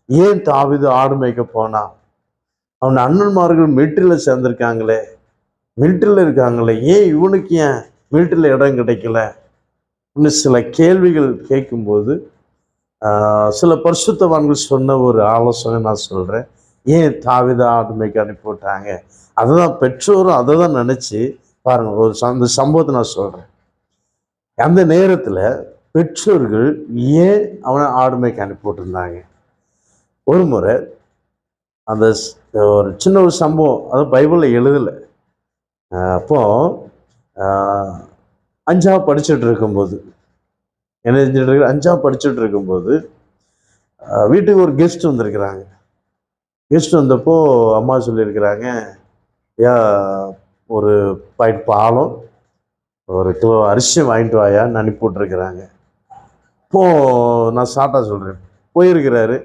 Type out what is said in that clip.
ஏன் தாவீது ஆடு மேய்க்க போனான்? அவன் அண்ணன்மார்கள் மிலிட்டரியில் சேர்ந்திருக்காங்களே, மிலிட்டரியில் இருக்காங்களே, ஏன் இவனுக்கு ஏன் மிலிட்டரியில் இடம் கிடைக்கல? இன்னும் சில கேள்விகள் கேட்கும்போது சில பரிசுத்தவான்கள் சொன்ன ஒரு ஆலோசனை நான் சொல்கிறேன். ஏன் தாவீது ஆடு மேய்க்க அனுப்பி விட்டாங்க? அதுதான் பெற்றோரும் அதை தான் நினச்சி பாருங்கள். அந்த சம்பவத்தை நான் சொல்கிறேன். அந்த நேரத்தில் பெற்றோர்கள் ஏன் அவனை ஆடு மேய்க்க அனுப்பி விட்டுருந்தாங்க? ஒரு முறை அந்த ஒரு சின்ன ஒரு சம்பவம், அது பைபிளில் எழுதலை. அப்போ 5ஆவது படிச்சுட்டு இருக்கும்போது, என்ன செஞ்சுட்டு இருக்கு, 5ஆவது படிச்சுட்டு இருக்கும்போது வீட்டுக்கு ஒரு கெஸ்ட் வந்திருக்கிறாங்க. கெஸ்ட் வந்தப்போ அம்மா சொல்லியிருக்கிறாங்க, ஐயா ஒரு பாக்கெட் பாலும் 1 கிலோ அரிசியும் வாங்கிட்டு வாயான்னு அனுப்பி விட்ருக்குறாங்க. இப்போது நான் ஷார்ட்டாக சொல்கிறேன், போயிருக்கிறாரு.